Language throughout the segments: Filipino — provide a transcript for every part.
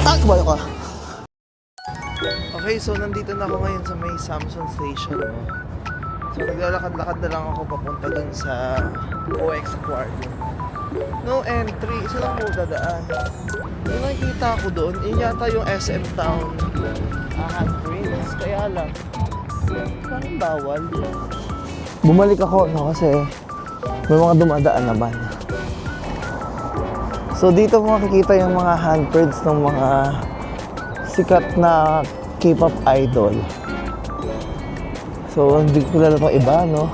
Takbo ka. Okay, so nandito na ako ngayon sa may Samson Station. So naglalakad-lakad na lang ako papunta dun sa OX Aquarium. No entry, isa lang po dadaan. Yung nakikita ko doon, yun yata yung SM Town handprints. Kaya lang, parang bawal. Bumalik ako, no, kasi may mga dumadaan naman. So dito mo makikita yung mga handprints ng mga sikat na K-pop idol. So hindi ko kilala itong iba, no?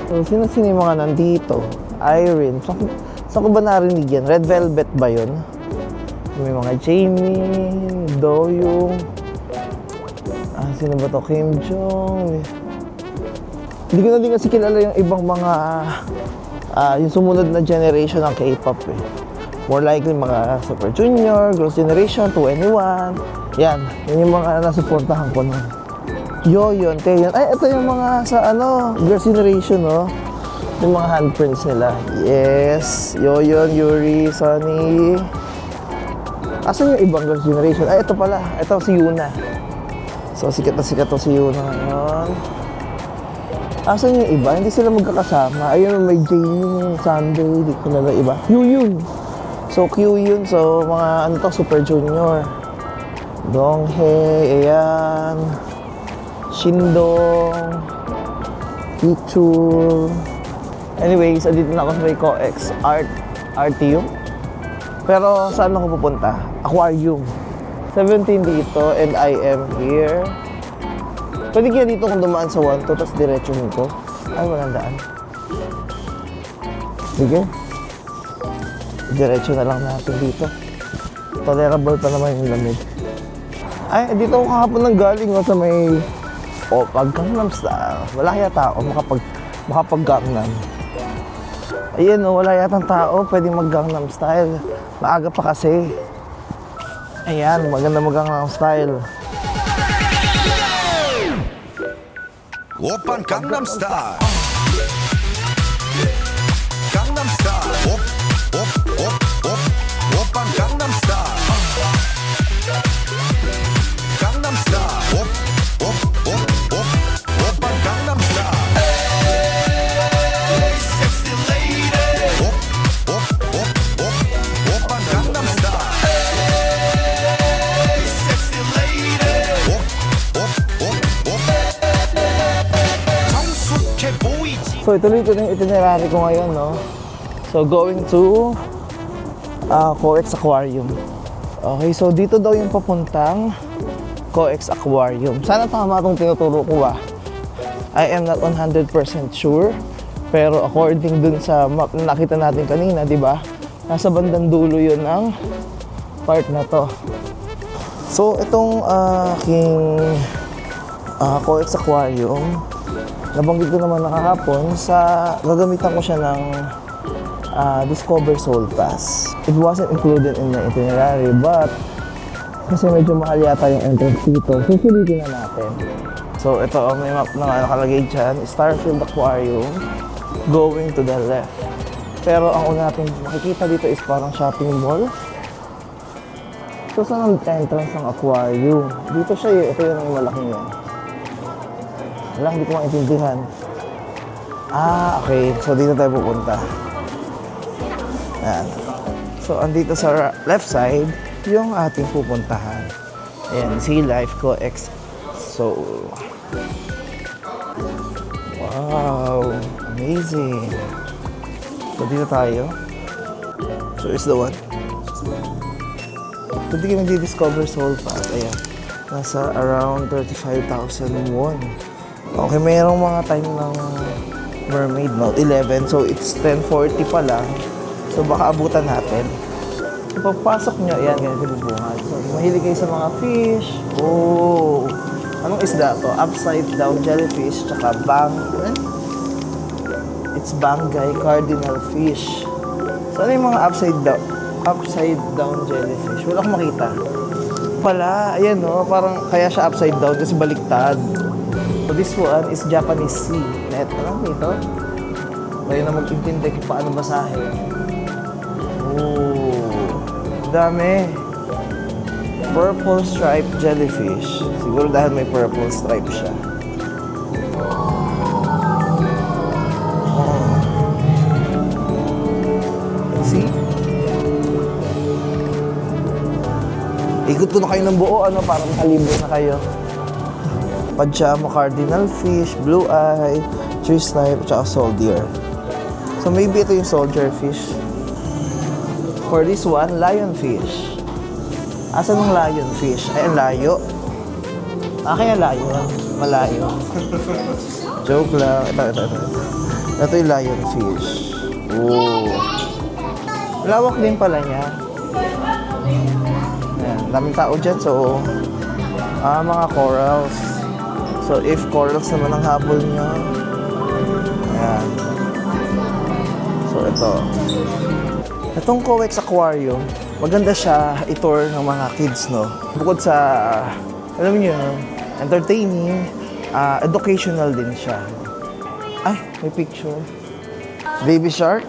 So sino-sino yung mga nandito? Irene. Saan ko ba narinig yan? Red Velvet ba yun? May mga Jamie, Doyoung. Sino ba to? Kim Jong. Hindi ko na din kasi kilala yung ibang mga yung sumunod na generation ng K-pop eh. More likely mga Super Junior, Girls' Generation, 2NE1. Yan yung mga nasuportahan ko nun. Yoyon, Taeyeon. Ay, ito yung mga sa Girls' Generation, no? Yung mga handprints nila. Yes, Yoyon, Yuri, Sunny. Asan yung ibang Girls' Generation? Ay, ito pala. Ito si Yuna. So, sikat na sikat to si Yuna ngayon. Asan yung iba? Hindi sila magkakasama. Ayun, may Jamie, Sunday, di ko na iba. Yun. So, Q yun. So, mga Super Junior. Donghae, ayan. Shindong. Pichu. Anyways, andito na ako sa may COEX RTU. Pero, saan ako pupunta? Aquarium. 17 dito and I am here. Pwede kaya dito kung dumaan sa 1-2, tapos diretsuhin ko. Ay, walang daan. Sige. Diretso na lang natin dito. Tolerable pa naman yung lamig. Ay, dito ako kahapon nang galing sa may Gangnam Style. Wala kaya tao makapag-Gangnam. Ayan wala yatang tao pwedeng mag-Gangnam Style. Maaga pa kasi. Ayan, maganda mag-Gangnam Style. 오빤 강남스타일 강남스타일 오빤 강남스타일 강남스타일 오빤 강남스타일 Hey sexy lady 오빤 강남스타일 Hey sexy lady So ituloy ko na yung itinerary ko ngayon, no? So going to COEX Aquarium. Okay, so dito daw yung papuntang COEX Aquarium. Sana tama itong tinuturo ko I am not 100% sure. Pero according dun sa map na nakita natin kanina, di ba? Nasa bandang dulo yun ang part na to. So itong aking COEX Aquarium, nabanggit ko naman nakahapon gagamitan ko siya ng Discover Soul Pass. It wasn't included in my itinerary, but kasi medyo mahal yata yung entrance dito, susulitin na natin. So ito, may map na nakalagay dyan, Starfield Aquarium, going to the left. Pero ang una natin makikita dito is parang shopping mall. So saan ang entrance ng aquarium? Dito siya ito yung malaking yan. Wala, hindi ko maintindihan. Okay. So, dito tayo pupunta. Ayan. So, andito sa left side, yung ating pupuntahan. Ayan, Sea Life COEX Seoul. Wow! Amazing! So, dito tayo. So, is the one. Pwede kayo mag-discover Seoul Pass. Ayan. Nasa around 35,000 won. Okay, mayroong mga time ng Mermaid Note 11. So, it's 10:40 pa lang. So, baka abutan natin. So, pagpasok nyo, ayan, ganito bubungan. So, mahilig kayo sa mga fish. Oh! Anong isda to? Upside down jellyfish, tsaka it's bangay cardinal fish. So, ano yung mga upside down jellyfish? Wala akong makita. Pala, ayan parang kaya siya upside down kasi baliktad. So this one is Japanese sea net. Alam dito? Kayo na mag-intindi kung paano basahin. Oh, dami. Purple stripe jellyfish. Siguro dahil may purple stripe siya. See? Ikot ko na kayo ng buo, ano, para makalibre na kayo. Pajama cardinal fish, blue eye, tree snipe, tsaka soldier. So maybe ito yung soldier fish. For this one, lionfish. Asan yung lionfish? Ay, ang layo. Kaya layo. Malayo. Joke lang. Ito yung lionfish. Oh. Lawak din pala niya. Ayan, daming tao dyan. So, mga corals. So, if corals naman ang habol niya. Ayan. So, ito. Itong Coex Aquarium, maganda siya i-tour ng mga kids, no? Bukod sa, alam niyo, entertaining, educational din siya. Ay, may picture. Baby shark?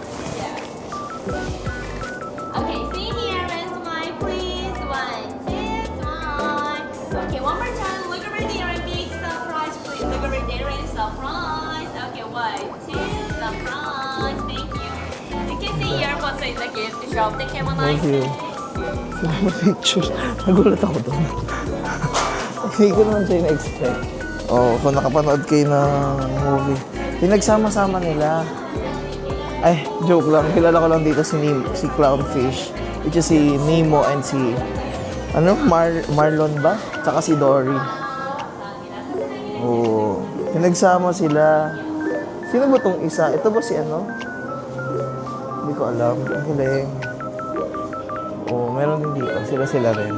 Okay, see here and smile, please. 1, 2, smile. Okay, one more time. Look over there and big surprise, please. Look over there and surprise. Okay, 1, 2, surprise. Thank you. You can see here what's in the gift shop. Thank you, have a nice Thank you. day. Sila may picture. Nagulat ako doon. Hindi ko naman siya na-expect. Oh, kung nakapanood kayo ng movie. Pinagsama-sama nila. Ay, joke lang. Kilala ko lang dito si Clownfish. Which is si Nemo and si... Ano? Marlon ba? Tsaka si Dory. Oh, pinagsama sila. Sino ba tong isa? Ito ba si ano? Hindi ko alam. Ang galing. Oh, meron din dito. Sila rin.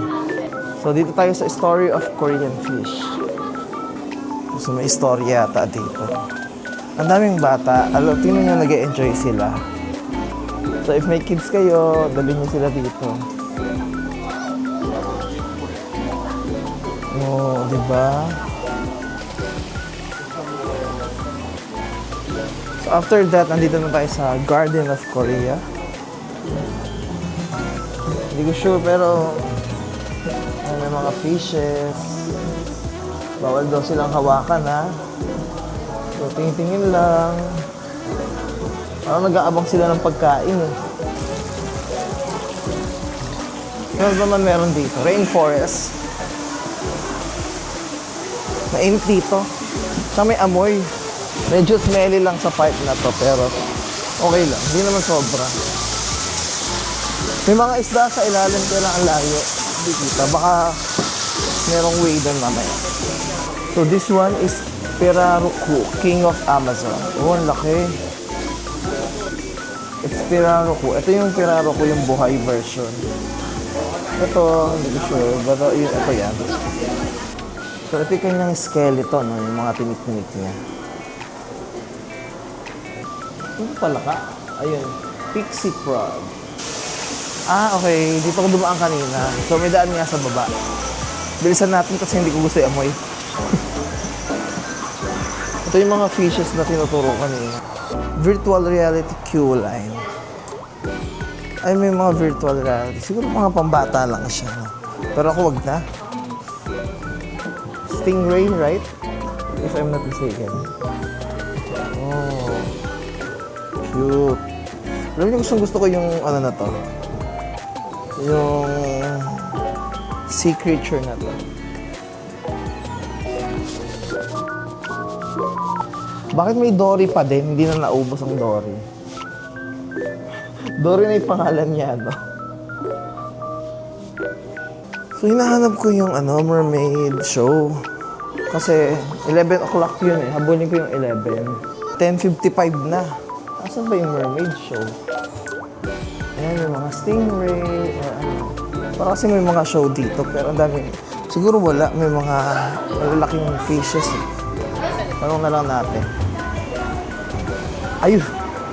So, dito tayo sa story of Korean fish. So, may istorya yata dito. Ang daming bata. Alam, tingnan nyo nag-e-enjoy sila. So, if may kids kayo, dalhin nyo sila dito. Oh, di ba? So, after that, nandito na tayo sa Garden of Korea. Hindi ko sure, pero may mga fishes. Bawal daw silang hawakan, ha? So, tingin-tingin lang. Parang nag-aabang sila ng pagkain, eh. Ano naman meron dito? Rainforest. Mainit dito. Saka may amoy. Medyo smelly lang sa part na to, pero okay lang. Hindi naman sobra. May mga isda sa ilalim, kaya lang ang layo. Hindi kita. Baka merong way doon mamaya. So this one is Pirarucu, King of Amazon. Oh, ang laki. It's Pirarucu. Ito yung Pirarucu, yung buhay version. Ito, hindi ko sure. Pero ito yan. So ito yung kanyang skeleton, no? Yung mga tinik-tinik niya. Ano pala ka? Ayun. Pixie frog. Ah, okay. Dito ko dumaan kanina. So may daan nga sa baba. Bilisan natin kasi hindi ko gusto yung amoy. Ito yung mga fishes na tinuturo kanina. Virtual reality queue line. Ay, may mga virtual reality. Siguro mga pambata lang siya. No? Pero ako wag na. Stingray, right? If I'm not mistaken. Oh. Cute. Alam niyo, gusto ko yung ano na to. Yung sea creature na to. Bakit may Dory pa din? Hindi na naubos ang Dory. Dory na yung pangalan niya, no? So, hinahanap ko yung mermaid show. Kasi 11 o'clock yun eh. Habulin ko yung 11. 10:55 na. Asan ba yung mermaid show? Ayan, may mga stingray or ano. Para kasi may mga show dito, pero ang dami. Siguro wala. May mga malalaking fishes eh. Tanong na lang natin. Ayun!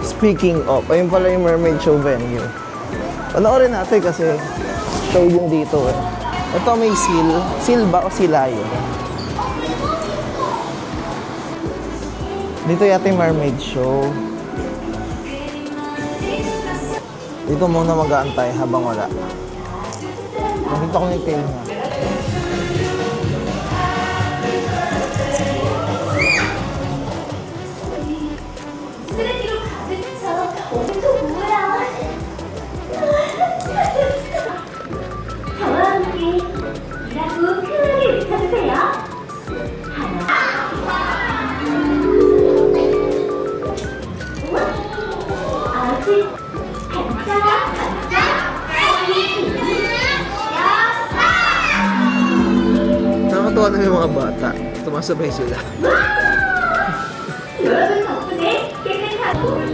Speaking of, ayun pala yung mermaid show venue. Panoorin natin kasi show yung dito eh. Ito may seal. Seal ba o sila yun? Dito yata yung mermaid show. Dito muna mag-aantay habang wala. Nakita ko yung tail niya. Natutuwa na yung mga bata. Tumasabay sila. 여러분 덕분에 깨끗하고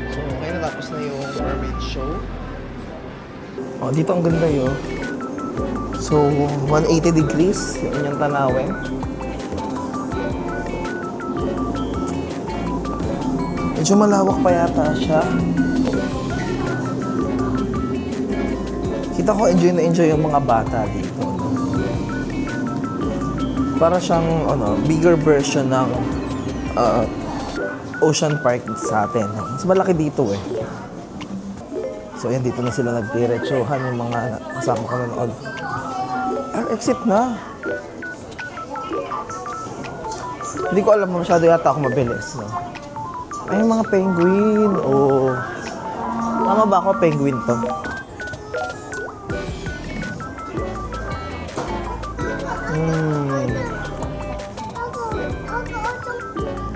So, okay na tapos na yung mermaid show. Oh, dito ang ganda yun. So, 180 degrees yung inyong tanawin. Medyo malawak pa yata siya. Kita ko enjoy na enjoy yung mga bata dito. Para siyang bigger version ng Ocean Park sa atin. Mas malaki dito eh. So yan, dito na sila nagdiretsuhan yung mga kasama ko nanood. Exit na. Hindi ko alam, masyado yata ako mabilis. No? Ay, mga penguin. Oh. Tama ba ako, penguin to?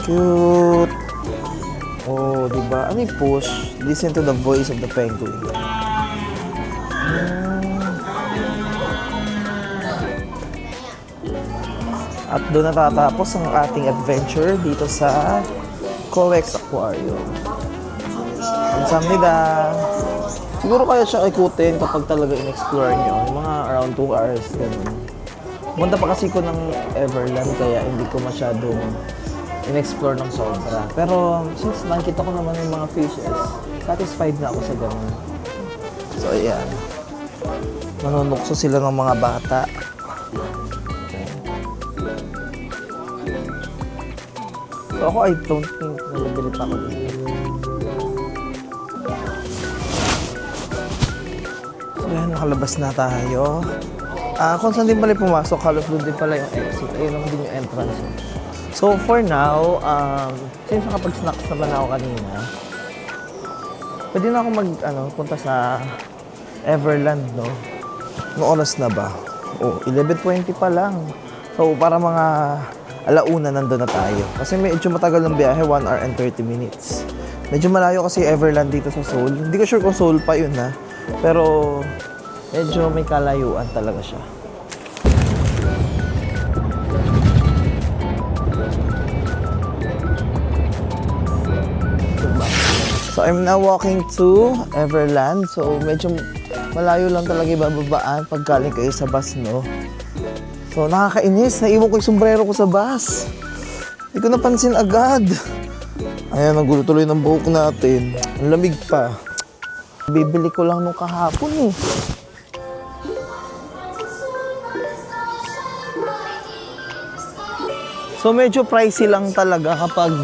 Cute. Oh, diba? Ano yung push? Listen to the voice of the penguin. At doon natatapos ang ating adventure dito sa Coex Aquarium. Kamsahamnida. Siguro kaya siya ikutin kapag talaga in-explore nyo. Yung mga around 2 hours. Ganun. Punta pa kasi ko ng Everland kaya hindi ko masyadong in-explore ng sobra. Pero since nakikita ko naman yung mga fishes, satisfied na ako sa ganun. So ayan. Manunukso sila ng mga bata. So ako, I don't think nalabilit ako dito. So yan, nakalabas na tayo. Kung saan din pala pumasok, halos doon din pala yung exit. Ayun naman din yung entrance. So for now, since nakapag-snacks naman ako kanina, pwede na ako punta sa Everland, no? Noong oras na ba? Oh, 11:20 pa lang. So para mga alauna nandun na tayo. Kasi medyo matagal ng biyahe, 1 hour and 30 minutes. Medyo malayo kasi Everland dito sa Seoul. Hindi ko sure kung Seoul pa yun ha. Pero medyo may kalayuan talaga siya. So I'm now walking to Everland. So medyo malayo lang talaga ibababaan pag galing kayo sa bus, no? So nakakainis, naiwan ko yung sombrero ko sa bus. Hindi ko napansin agad. Ayan, ang gulo tuloy ng buhok natin. Ang lamig pa. Bibili ko lang nung kahapon eh. So medyo pricey lang talaga kapag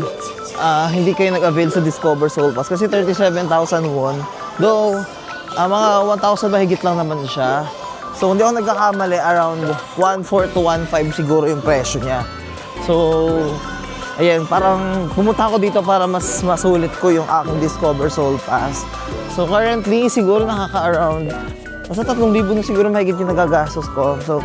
hindi kayo nag-avail sa Discover Seoul Pass. Kasi 37,000 won. Though, mga 1,000 mahigit lang naman siya. So, hindi ako nagkakamali, around 1,400 to 1,500 siguro yung presyo niya. So, ayan, parang pumunta ako dito para mas masulit ko yung aking Discover Seoul Pass. So, currently, siguro nakaka-around, nasa 3,000 na siguro mahigit yung nagagastos ko. So,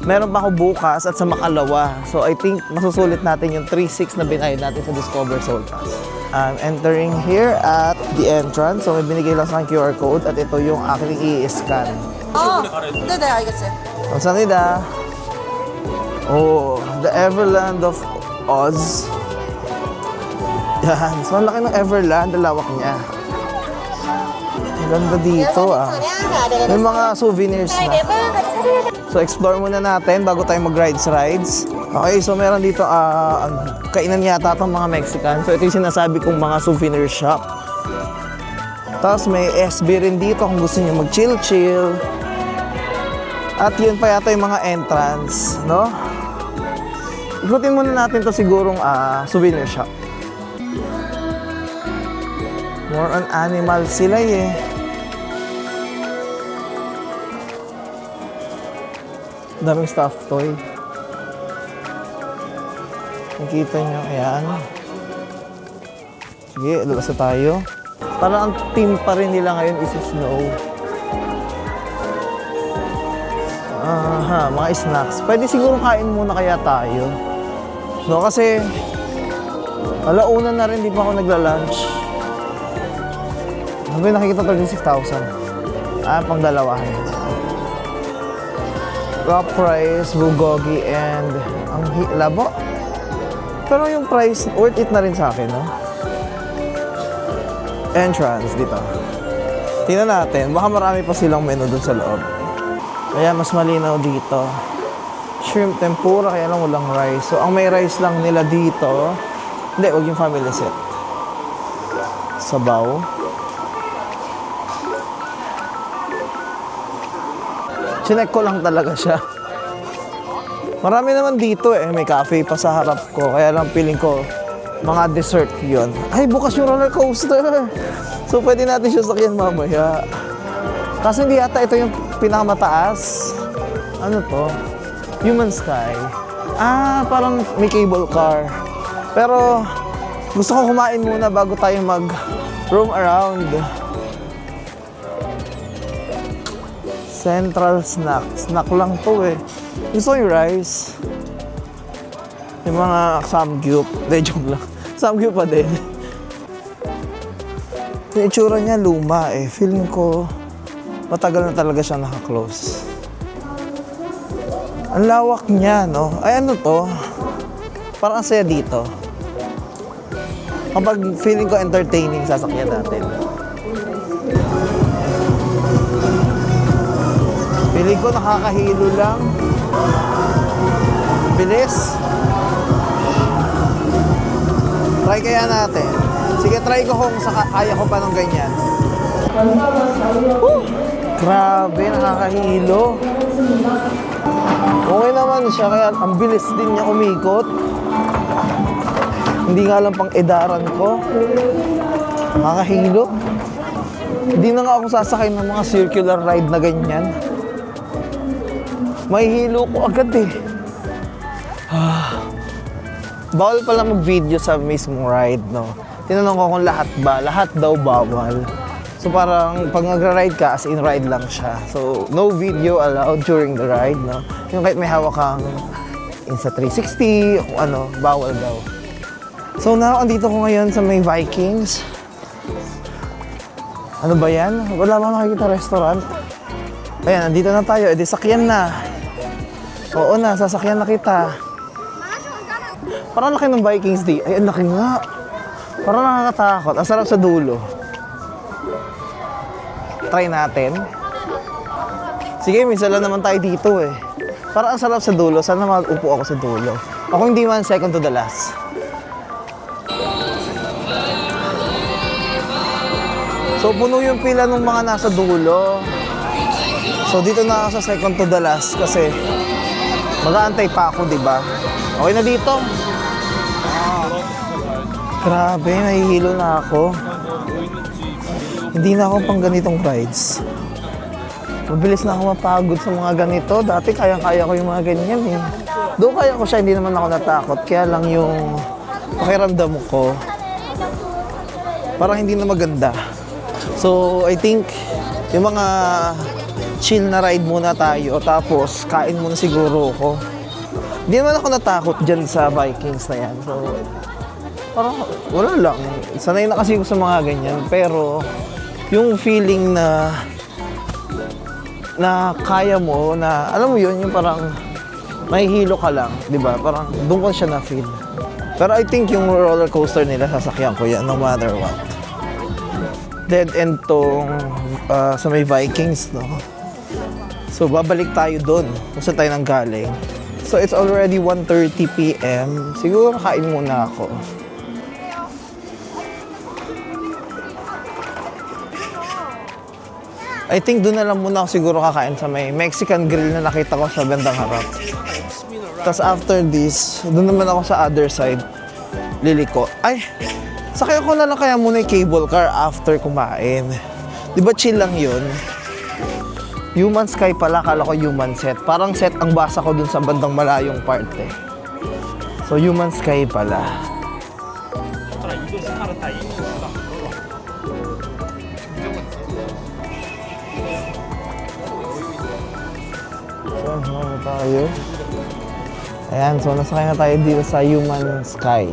meron pa ako bukas at sa makalawa. So, I think masusulit natin yung 3,600 na binayad natin sa Discover Seoul Pass. I'm entering here at the entrance. So, may binigay lang sa akin QR code at ito yung aking i-scan. 네네 알겠어요. 감사합니다. Oh, the Everland of Oz. Yan. So, ang laki ng Everland. Ang lawak niya. Ang ganda dito ah. May mga souvenirs na. So, explore muna natin bago tayo mag-rides. Okay, so meron dito kainan yata itong mga Mexican. So, ito yung sinasabi kong mga souvenir shop. Tapos may SB rin dito kung gusto niyo mag-chill. At yun pa yata yung mga entrance, no? Ikutin muna natin to sigurong souvenir shop. More on animal sila eh. Daming stuffed toy. Nakita nyo, ayan. Sige, lalasa tayo. Parang ang team pa rin nila ngayon is snow. Mga snacks. Pwede siguro kain muna kaya tayo. No, kasi alauna na rin, di pa ako nagla-lunch. Ano ba yung nakikita 36,000? Pang dalawahan. Rock price, bulgogi, and ang labo. Pero yung price, worth it na rin sa akin, no? Entrance, dito. Tingnan natin, baka marami pa silang menu dun sa loob. Kaya mas malinaw dito. Shrimp tempura, kaya lang walang rice. So, ang may rice lang nila dito, hindi, wag yung family set. Sabaw. Chinek ko lang talaga siya. Marami naman dito eh. May cafe pa sa harap ko. Kaya lang feeling ko, mga dessert yon. Ay, bukas yung roller coaster. So, pwede natin siya sakyan mamaya. Kasi hindi yata ito yung pinakamataas. Ano to? Human Sky. Parang may cable car. Pero, gusto ko kumain muna bago tayo mag-roam around. Central snack. Snack lang to eh. Gusto ko yung rice. Yung mga samgyup. Hindi, joke lang. Samgyup pa din. Yung itsura niya luma eh. Feeling ko matagal na talaga siya naka-close. Ang lawak niya, no? Ay, ano to? Parang ang saya dito. Kapag feeling ko entertaining, sasakyan natin. Feeling ko nakakahilo lang. Bilis. Try kaya natin. Sige, try ko kung kaya ko pa ng ganyan. Grabe, nakakahilo. Okay naman siya, kaya ang bilis din niya umikot. Hindi nga lang pang edaran ko. Nakakahilo. Hindi na nga ako sasakay ng mga circular ride na ganyan. May hilo ko agad eh. Bawal pala mag-video sa mismong ride, no? Tinanong ko kung lahat ba. Lahat daw bawal. So parang pag nagra-ride ka, as in ride lang siya. So no video allowed during the ride, no? Yung kahit may hawak kang Insta360, kung ano, bawal daw. So now, andito ko ngayon sa may Vikings. Ano ba yan? Wala bang nakikita restaurant? Ayan, andito na tayo. Edi sakyan na. Oo na, sasakyan na kita. Parang laki ng Vikings di. Ay, ang laki nga. Parang nakakatakot. Ang sarap sa dulo. Try natin. Sige, minsan lang naman tayo dito eh. Parang ang sarap sa dulo. Sana mag-upo ako sa dulo. Ako hindi man second to the last. So, puno yung pila ng mga nasa dulo. So, dito na ako sa second to the last kasi mag-aantay pa ako, di ba? Okay na dito. Grabe, nahihilo na ako. Hindi na ako pang ganitong rides. Mabilis na ako mapagod sa mga ganito. Dati kaya-kaya ko yung mga ganyan eh. Doon kaya ko siya, hindi naman ako natakot. Kaya lang yung pakiramdam ko, parang hindi na maganda. So, I think, yung mga chill na ride muna tayo, tapos kain muna siguro ko. Hindi naman ako natakot dyan sa Vikings na yan. So, parang wala lang. Sanay na kasi ko sa mga ganyan. Pero, yung feeling na kaya mo, na alam mo yun, yung parang may hilo ka lang, di ba? Parang doon ko siya na-feel. Pero I think yung roller coaster nila, sasakyan ko yan no matter what. Dead end tong sa may Vikings, no? So, babalik tayo doon kung saan tayo nanggaling. So, it's already 1:30 p.m. Siguro kain muna ako. I think doon na lang muna ako siguro kakain sa may Mexican grill na nakita ko sa bandang harap. Tapos after this, doon naman ako sa other side, liliko. Ay, sakay ko na lang kaya muna yung cable car after kumain. Di ba chill lang yun? Human Sky pala, kala ko Human Set. Parang set ang basa ko dun sa bandang malayong part eh. So Human Sky pala. So, ano tayo? Ayan, so nasakay na tayo dito sa Human Sky.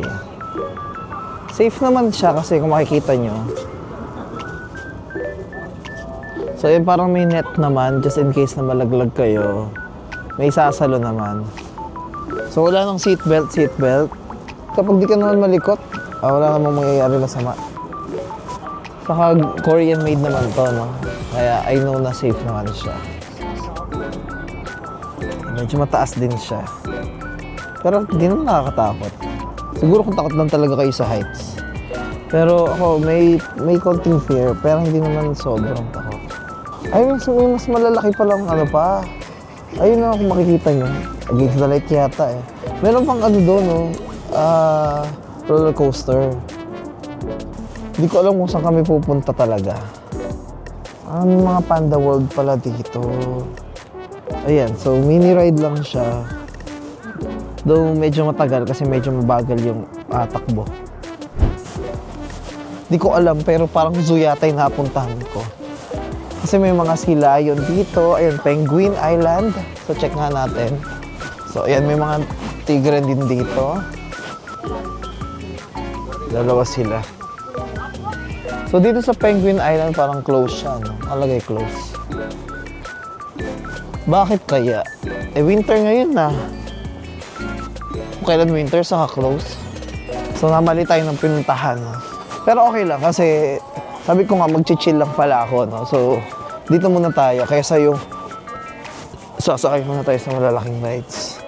Safe naman siya kasi kung makikita nyo. So yun, parang may net naman just in case na malaglag kayo. May sasalo naman. So wala nang seatbelt. Kapag di ka naman malikot, wala namang mangyayari na sama. Saka Korean made naman to, no? Kaya I know na safe naman siya. Medyo mataas din siya. Pero hindi naman nakakatakot. Siguro kung takot lang talaga kayo sa heights. Pero ako, may konting fear, pero hindi naman sobrang takot. Ayun, mas malalaki pa lang ano pa. Ayun na kung makikita nyo. Against the light yata eh. Meron pang ano doon, no? Roller coaster. Hindi ko alam kung saan kami pupunta talaga. Mga Panda World pala dito. Ayan, so mini ride lang siya. Though medyo matagal kasi medyo mabagal yung takbo. Hindi ko alam pero parang zoo yata yung napuntahan ko. Kasi may mga sea lion dito. Ayun, Penguin Island. So check nga natin. So ayan, may mga tigre din dito. Dalawa sila. So dito sa Penguin Island parang close siya, no? Alagay close. Bakit kaya? Winter ngayon na. Kung kailan winter, saka close. So namali tayo ng pinuntahan, no? Pero okay lang kasi sabi ko nga mag-chill lang pala ako, no? So dito muna tayo kaysa yung sasakay muna tayo sa malalaking rides.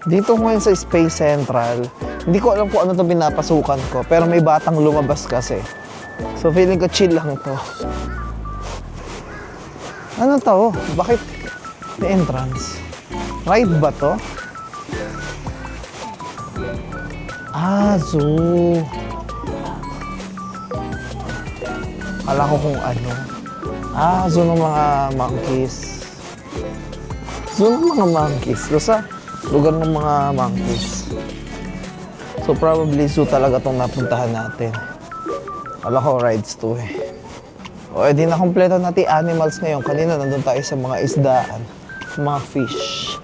Dito ngayon sa Space Central, hindi ko alam kung ano to binapasukan ko, pero may batang lumabas kasi. So feeling ko chill lang to. Ano to? Bakit may entrance? Ride ba to? Zoo. Alam ko kung ano. Zoo ng mga monkeys. Zoo ng mga monkeys. Basta lugar ng mga monkeys. So probably zoo talaga itong napuntahan natin. Alam ko rides to eh. O edi na kompleto natin animals ngayon. Kanina nandun tayo sa mga isdaan, mga fish.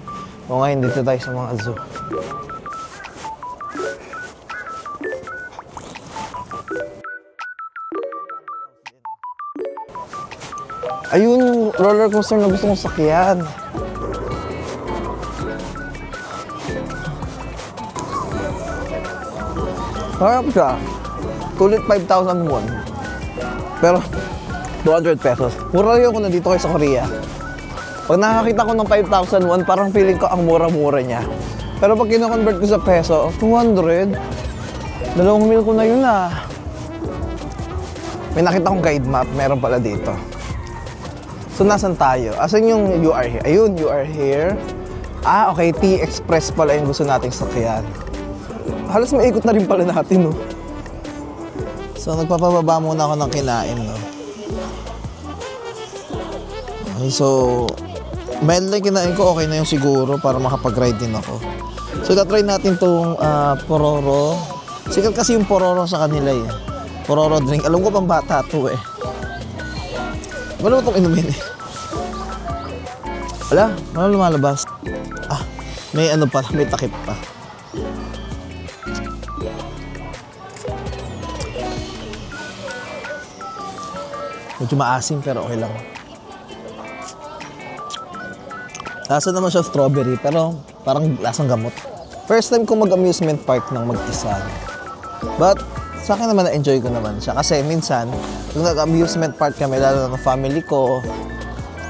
O ngayon dito tayo sa mga zoo. Ayun yung roller coaster na gusto kong sakyan. Harap siya. Tulit 5,000 won. Pero 200 pesos. Mura yun kung nandito kayo sa Korea. Pag nakakita ko ng 5,000 won, parang feeling ko ang mura-mura niya. Pero pag kino-convert ko sa peso, 200. 2,000 ko na yun ah. May nakita kong guide map, meron pala dito. So, nasan tayo? Asan yung you are here? Ayun, you are here. Okay, T-Express pala yung gusto nating sakyan. Halos maikot na rin pala natin, no? So, nagpapababa muna ako ng kinain, no? Okay, so, medley kinain ko, okay na yung siguro para makapag-ride din ako. So, tatry natin tong Pororo. Sikat kasi yung Pororo sa kanila, eh. Pororo drink. Alam ko pang bata to, eh. Wala mo itong inumin eh. Wala lumalabas. May ano pa, may takip pa. Medyo maasim pero okay lang. Lasa naman siya strawberry pero parang lasang gamot. First time ko mag-amusement park ng mag-isa. But sa akin naman na-enjoy ko naman siya kasi minsan kung nag-amusement park kami lalo na family ko,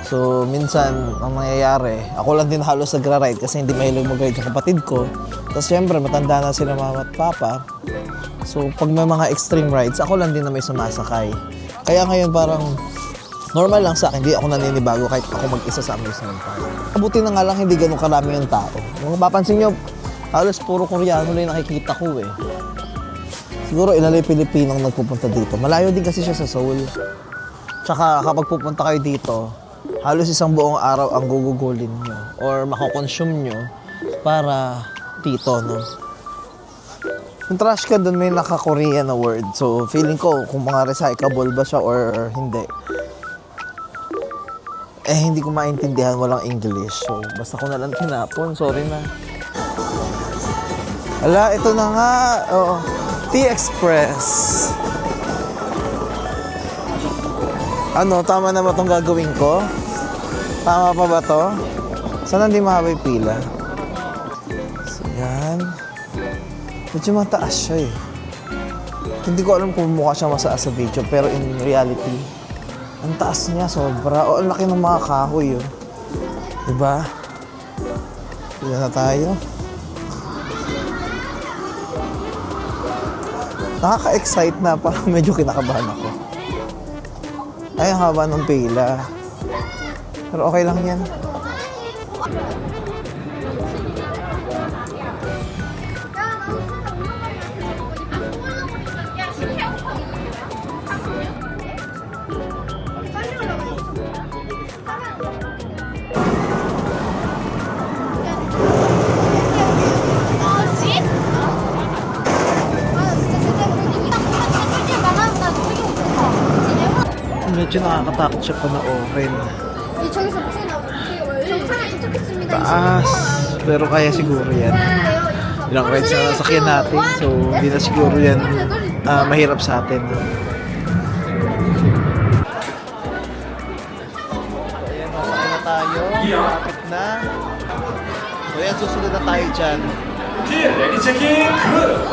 so minsan ang nangyayari, ako lang din halos nagra-ride kasi hindi mahilig mag-ride yung kapatid ko. Tapos syempre matanda na sila mama at papa. So pag may mga extreme rides, ako lang din na may sumasakay. Kaya ngayon parang normal lang sa akin, hindi ako naninibago kahit ako mag-isa sa amusement park. Mabuti na nga lang hindi ganun karami yung tao. Kung mapapansin nyo, halos puro Koreano lang nakikita ko eh. Siguro ilalay Pilipinong nagpupunta dito. Malayo din kasi siya sa Seoul. Tsaka kapag pupunta kayo dito, halos isang buong araw ang gugugulin nyo or mako-consume nyo para dito, no? Yung trash can doon may naka-Korean na word. So, feeling ko kung mga recyclable ba siya or hindi. hindi ko maintindihan, walang English. So, basta ko na lang tinapon. Sorry na. Ala, ito na nga. Oh, T-Express. Ano, tama na ba itong gagawin ko? Tama pa ba to? Sana hindi mahaba yung pila. So, yan. Medyo mataas siya eh. Hindi ko alam kung mukha siya mataas sa video, pero in reality, ang taas niya sobra. O, ang laki ng mga kahoy yun. Diba? Pila na tayo. Nakaka-excite na, parang medyo kinakabahan ako. Ay, ang haba ng pila. Pero okay lang yan. Medyo nakakatakot siya panoorin. 저기서 무슨 정상에 도착했습니다. Taas. Pero kaya siguro yan. Ilang rides na nasakyan natin. So, hindi na siguro yan mahirap sa atin. So, ayan, masakay na tayo. Malapit na. So, ayan, susunod na tayo dyan. 레디 체킹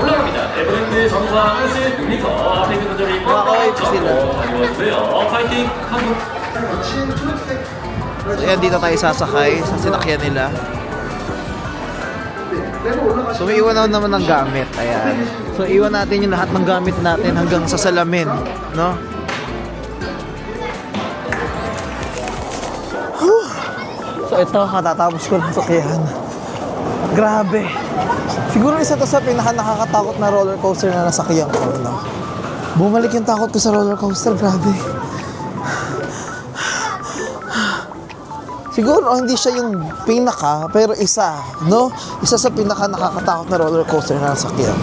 올라갑니다. 에버랜드 정상 1m 앞에 있는 분들이 있고요. 파이팅 한국. So, ayan, dito tayo sasakay sa sinakyan nila. So, may iwan naman ng gamit. Ayan. So, iwan natin yung lahat ng gamit natin hanggang sa salamin. No? Whew. So, ito, katatapos ko ng sakyan. Grabe. Siguro isa to sa pinaka-nakakatakot na roller coaster na nasakyan ko. No? Bumalik yung takot ko sa roller coaster. Grabe. Siguro hindi siya yung pinaka, pero isa, no? Isa sa pinaka nakakatakot na roller coaster na nasakyan.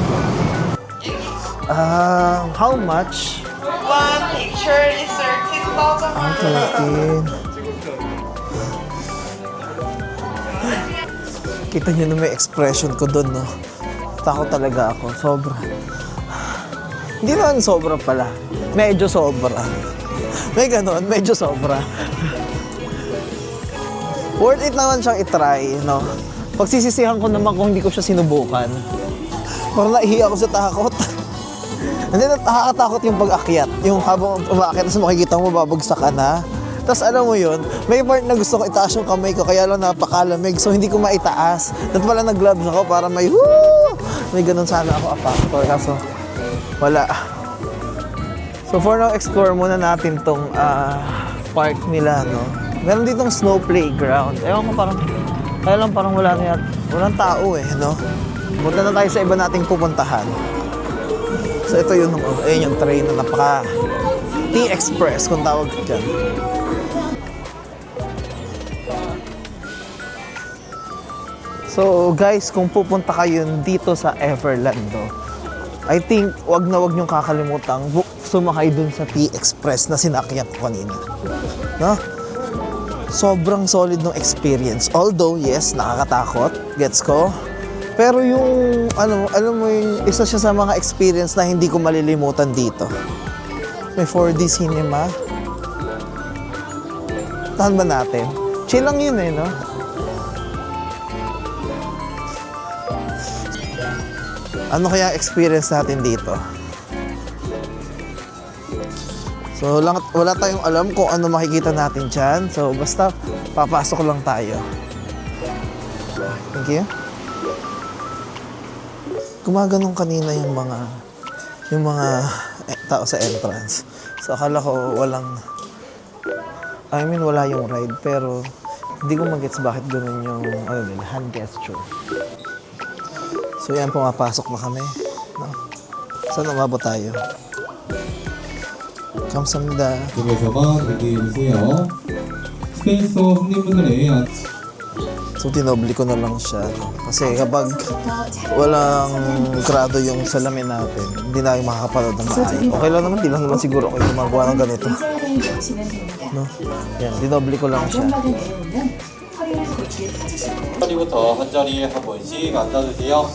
How much? One picture is 13,000. 13. Kita niyo na may expression ko doon, no? Takot talaga ako, sobra. Hindi naman sobra pala. Medyo sobra. May ganon, medyo sobra. Worth it naman siyang itry, no? Pagsisisihan ko naman kung hindi ko siya sinubukan. Parang naihiya ako sa takot. Hindi, nakakatakot yung pag-akyat. Yung habang umakyat, tapos makikita mo, babagsak ka na. Tapos alam mo yun, may part na gusto ko itaas yung kamay ko, kaya lang napakalamig, so hindi ko maitaas. Dapat pala nag-gloves ako para may woo! May ganun sana ako apactor, kaso wala. So for now, explore muna natin tong park nila, no? Meron ditong snow playground. Ewan ko parang walang tao eh, no? Punta na tayo sa iba nating pupuntahan. So ito yung, ayun yung train na napaka T-Express kung tawag dyan. So guys, kung pupunta kayo dito sa Everlando, I think wag na wag niyong kakalimutang sumakay dun sa T-Express na sinakyan ko kanina. No? Sobrang solid ng experience. Although, yes, nakakatakot. Gets ko. Pero yung, alam mo yung isa siya sa mga experience na hindi ko malilimutan dito. May 4D cinema. Tahan ba natin? Chill lang yun eh, no? Ano kaya experience natin dito? So, wala tayong alam kung ano makikita natin dyan. So, basta papasok lang tayo. Thank you. Gumaganong kanina yung mga tao sa entrance. So, akala ko wala yung ride, pero hindi ko magets bakit ganun yung hand gesture. So yan, pumapasok na kami. No? Saan umabot tayo? 감사합니다. 쪽에서만 대기해주세요. 스페이스터 손님분들의 So, tinobli ko na lang siya. Kasi kapag walang grado yung salamin natin, hindi na yung makakapanood ng maayos. Okay lang naman, di lang naman siguro ako yung gumagawa ng ganito. No? Yan, tinobli ko lang siya. 자리부터 한 자리에 한 번씩 앉아주세요.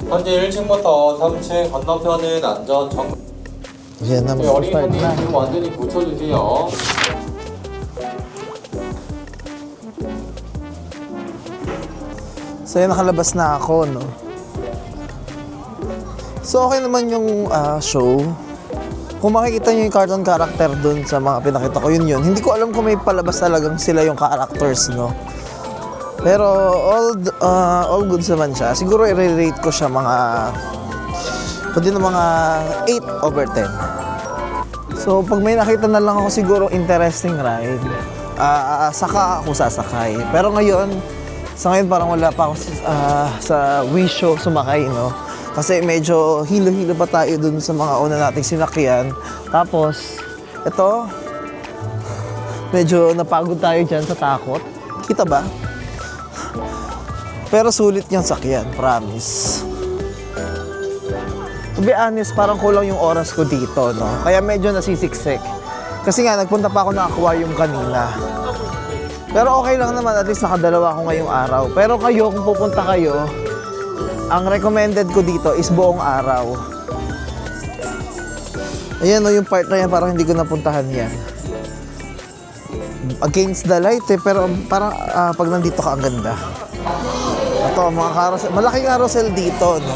현재 1층부터 3층 건너편은 안전 정. Yan na, 어린이 start 손님 na. 지금 완전히 붙여주세요. So, yan, nakalabas na ako, no? So, okay naman yung show. Kung makikita nyo yung cartoon character dun sa mga pinakita ko, yun. Hindi ko alam kung may palabas talagang sila yung characters, no? Pero, all good naman siya. Siguro, i-rate ko siya mga... pwede na mga 8 over 10. So, pag may nakita na lang ako siguro interesting ride, saka ako sasakay. Pero ngayon, sa ngayon parang wala pa ako sa wisyo sumakay, no? Kasi medyo hilo-hilo pa tayo dun sa mga una nating sinakyan. Tapos, ito, medyo napagod tayo dyan sa takot. Kita ba? Pero sulit niyang sakyan, promise. To be honest, parang kulang yung oras ko dito, no? Kaya medyo nasisiksik. Kasi nga, nagpunta pa ako ng aquarium kanina. Pero okay lang naman, at least nakadalawa ako ngayong araw. Pero kayo, kung pupunta kayo, ang recommended ko dito is buong araw. Ayan, no, yung part na yan, parang hindi ko napuntahan yan. Against the light, pero parang pag nandito ka, ang ganda. Ito, mga carousel, malaking carousel dito, no?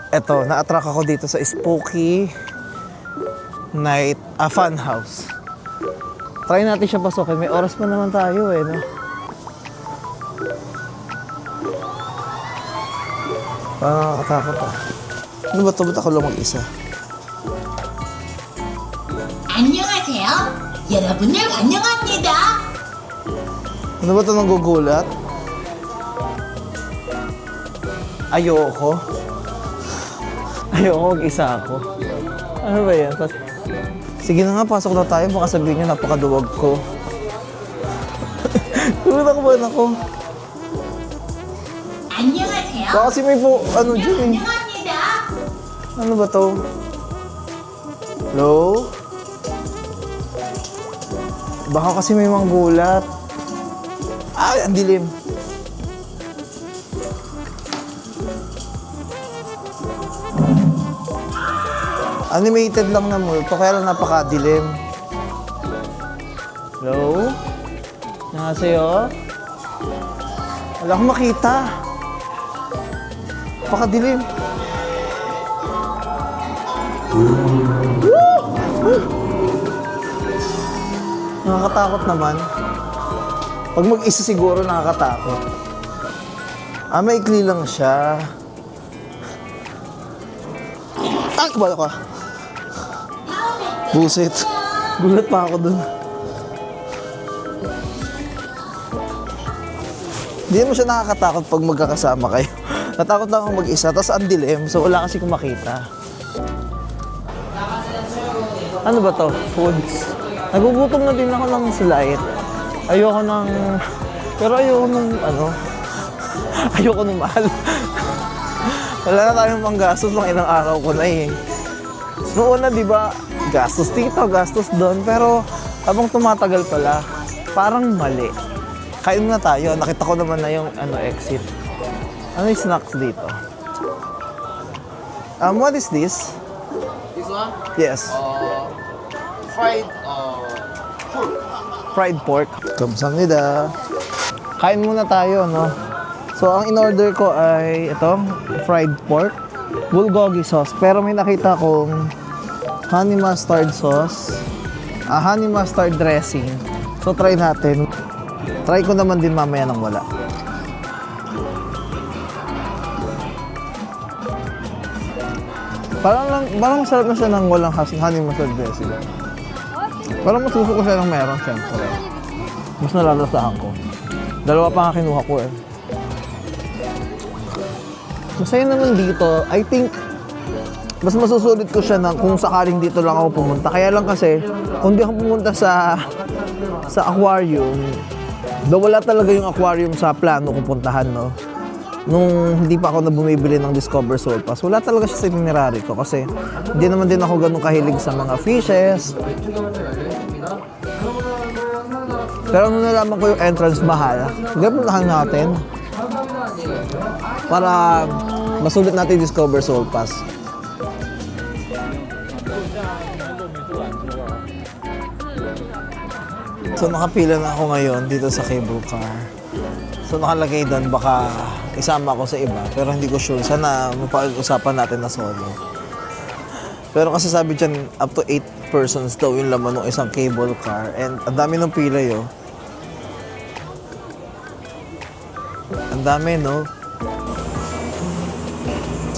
Ito, na-attract ako dito sa Spooky Night Fun House. Try natin siya pasukin. May oras pa naman tayo eh, no? Parang nakakatakot ah. Ano ba ito? Ba't ako lang mag-isa? 안녕하세요. 여러분을 환영합니다. Ano ba ito nanggugulat? Ayoko. Ayoko, mag-isa ako. Ano ba yan? Sige na nga, pasok na tayo. Baka sabihin nyo, napakaduwag ko. Tulungan ako. 안녕하세요. Baka kasi may po, ano dyan eh. 환영합니다. Ano ba to? Hello? Baka kasi may manggulat. Ay, ang dilim. Animated lang na multo, kaya lang napakadilim. Hello? Annyeonghaseyo? Wala akong makita. Napakadilim. Nakakatakot naman. Pag mag-isa siguro nakakatakot. Maikli lang siya. Kabalo ka. Buset. Gulat pa ako dun. Hindi mo siya nakakatakot pag magkakasama kayo. Natakot lang ako mag-isa, tapos ang dilim, so wala kasi kung makita. Ano ba to? Foods. Nagugutom na din ako ng slide. Ayoko ng... Pero ayoko ng ano... Ayoko ng mahal. Wala na tayong panggastos ng ilang araw ko na eh. Noon na, di ba, gastos dito, gastos doon. Pero habang tumatagal pala, parang mali. Kain na tayo. Nakita ko naman na yung exit. Ano yung snacks dito? What is this? This one? Yes. Fried pork. Fried pork. Kamsahamnida. Kain muna tayo, no? So, ang in-order ko ay itong fried pork, bulgogi sauce. Pero may nakita kong honey mustard sauce, honey mustard dressing. So, try natin. Try ko naman din mamaya nang wala. Parang masarap na siya nang walang honey mustard dressing. Parang masusuko siya ng meron, siyempre. Mas nalalasahan ko. Dalawa pa nga kinuha ko eh. Masaya naman dito. I think mas masusulit ko siya kung sakaling dito lang ako pumunta. Kaya lang kasi, kung di ako pumunta sa aquarium, wala talaga yung aquarium sa plano kong puntahan, no? Nung hindi pa ako na bumibili ng Discover Soul Pass, wala talaga siya sa itinerary ko kasi hindi naman din ako ganun kahilig sa mga fishes. Pero nung nalaman ko yung entrance mahal, puntahan natin para masulit natin Discover Soul Pass. So nakapila na ako ngayon dito sa cable car. So nakalagay doon baka isama ako sa iba pero hindi ko sure. Sana mapag-usapan natin na solo. Pero kasi sabi dyan up to 8 persons daw yung laman ng isang cable car and ang dami ng pila yo. Ang dami, no?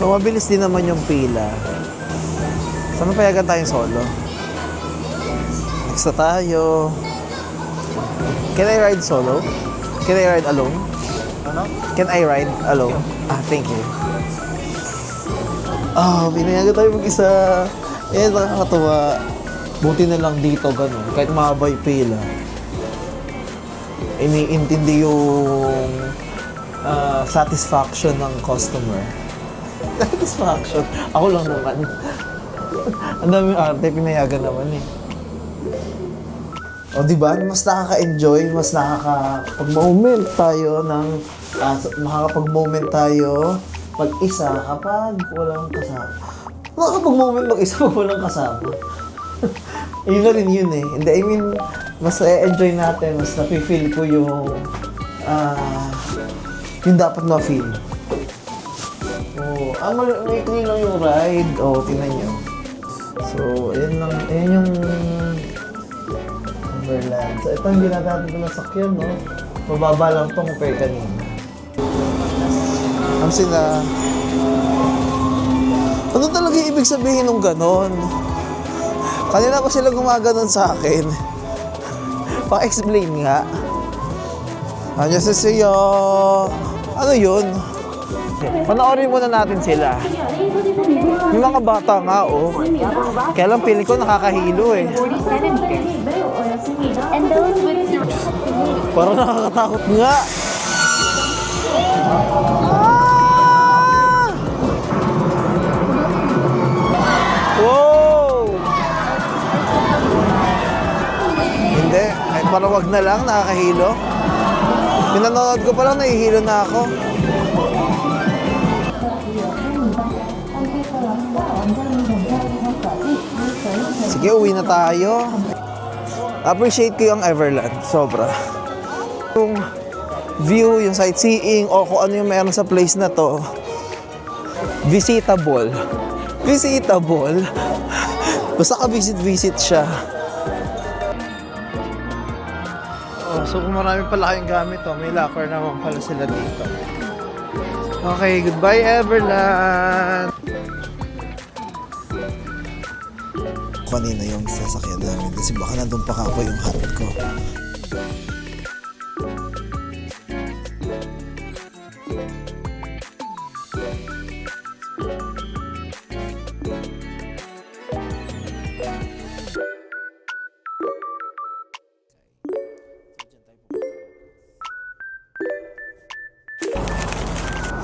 So mabilis din naman yung pila. Sana payagan tayong solo. Next na tayo. Can I ride solo? Can I ride alone? Ano? Can I ride alone? Thank you. Pinayagan tayo mag-isa. Nakakatawa. Buti na lang dito, ganun. Kahit mahaba yung pila. Iniintindi yung satisfaction ng customer. Satisfaction? Ako lang naman. Ang daming arte, pinayagan naman eh. O diba, mas nakaka-enjoy, mas nakakapag-moment tayo ng makakapag-moment tayo pag-isa kapag walang kasama. Makakapag-moment mag-isa pag walang kasama. Yun na rin yun eh. Hindi, I mean, mas enjoy natin, mas nafe-feel ko yung dapat ma-feel. Maikli lang yung ride. Tingnan nyo. So, ayan yung Overland. So, ito hindi na natin ito nasakyan, no? Mababa lang ito compare kanina. Ano talaga yung ibig sabihin ng ganon? Kanina pa sila gumaganon sa akin. Pa-explain nga. Annyeonghaseyo. Ano yun? Panoorin muna natin sila. May mga bata nga, oh. Kaya lang piling ko nakakahilo eh. Parang nakakatakot nga. Wow! Hindi. Ay, parang wag na lang, nakakahilo. Pinanood ko pa lang, nahihilo na ako. Sige, uwi na tayo. Appreciate ko yung Everland. Sobra. Yung view, yung sightseeing, o kung ano yung meron sa place na to. Visitable. Visitable. Basta ka visit siya. So kung marami pala kayong gamit, may locker naman pala sila dito. Okay, goodbye Everland! Kanina yung sasakyan namin kasi baka nandun pa ako yung hat ko.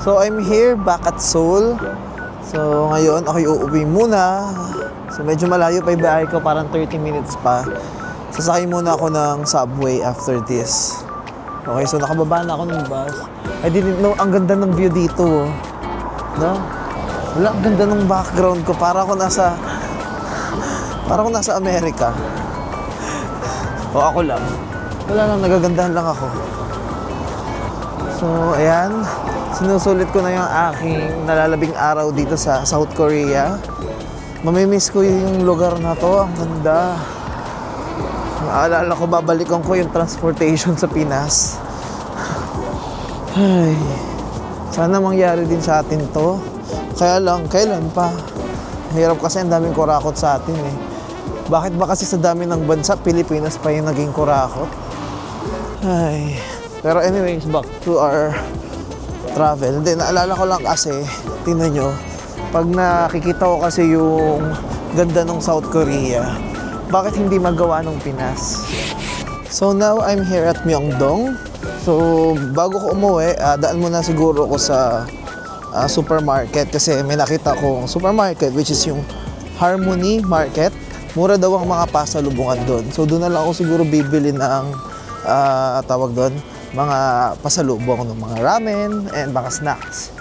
So I'm here back at Seoul. So ngayon ako'y uuwi muna. So medyo malayo pa yung biyahe ko, parang 30 minutes pa. Sasakay muna ako ng subway after this. Okay, so nakababa na ako ng bus. I didn't know, ang ganda ng view dito. No? Wala, ang ganda ng background ko. Para ako nasa Amerika. O ako lang. Wala lang, nagagandahan lang ako. So, ayan. Sinusulit ko na yung aking nalalabing araw dito sa South Korea. Mamimiss ko yung lugar na to. Ang ganda. Naalala ko, babalikan ko yung transportation sa Pinas. Ay, sana mangyari din sa atin to. Kaya lang, kailan pa? Hirap kasi ang daming kurakot sa atin eh. Bakit ba kasi sa dami ng bansa, Pilipinas pa yung naging kurakot? Ay, pero anyways, back to our travel. Hindi, naalala ko lang kasi, tingnan nyo, Pag nakikita ko kasi yung ganda ng South Korea, bakit hindi magawa ng Pinas? So now I'm here at Myeongdong. So bago ko umuwi, daan muna siguro ko sa supermarket kasi may nakita kong supermarket which is yung Harmony Market. Mura daw ang mga pasalubungan doon. So doon na lang ako siguro bibili ng tawag doon, mga pasalubong ng mga ramen and mga snacks.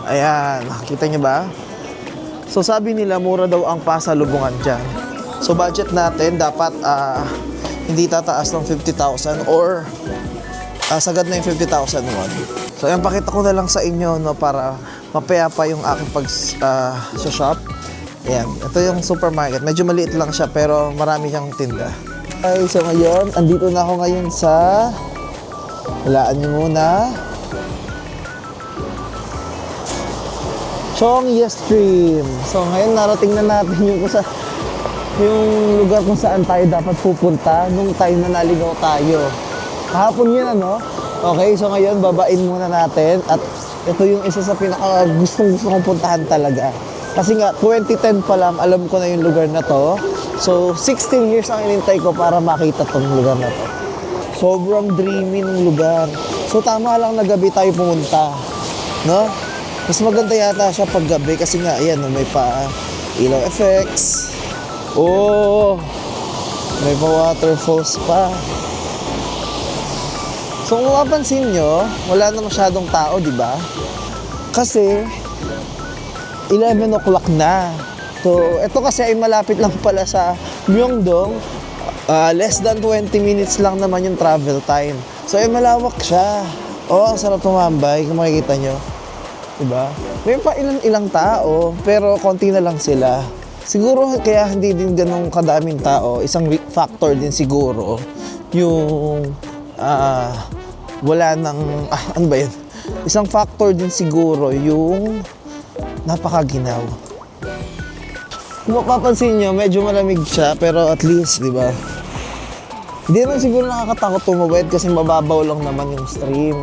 Ayan, nakikita niyo ba? So sabi nila mura daw ang pasalubungan dyan. So budget natin dapat hindi tataas ng 50,000 or sagad na yung 50,000 won. So ayan, pakita ko na lang sa inyo no, para mapayapa yung aking sa shop. Ayan, ito yung supermarket. Medyo maliit lang siya pero marami siyang tinda. Okay, so ngayon, andito na ako ngayon sa, walaan niyo muna, Chongye Stream. So ngayon narating na natin yung lugar kung saan tayo dapat pupunta nung time na naligaw tayo. Kahapon yun ano? Okay, so ngayon babain muna natin at ito yung isa sa pinaka gustong kong puntahan talaga. Kasi nga 2010 pa lang alam ko na yung lugar na to. So 16 years ang inintay ko para makita tong lugar na to. Sobrang dreamy ng lugar. So tama lang na gabi tayo pumunta, no? Mas maganda yata siya pag gabi kasi nga ayan, may pa ilaw effects. Oh, may pa waterfalls pa. So kung mapansin nyo, wala na masyadong tao, di ba? Kasi 11 o'clock na. So ito kasi ay malapit lang pala sa Myeongdong. Less than 20 minutes lang naman yung travel time. So ay malawak siya. Oh, ang sarap tumambay kung makikita nyo. Diba? May pa ilang tao, pero konti na lang sila. Siguro kaya hindi din ganun kadaming tao, isang factor din siguro yung wala nang, ano ba yun? Isang factor din siguro yung napakaginaw. Kung mapapansin nyo, medyo malamig siya, pero at least, di ba? Hindi naman siguro nakakatakot tumawid kasi mababaw lang naman yung stream.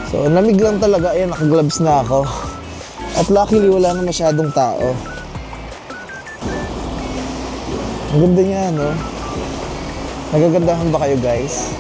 So, lamig lang talaga. Ayan, naka-gloves na ako. At luckily, wala na masyadong tao. Ang ganda niya, no? Nagagandahan ba kayo, guys?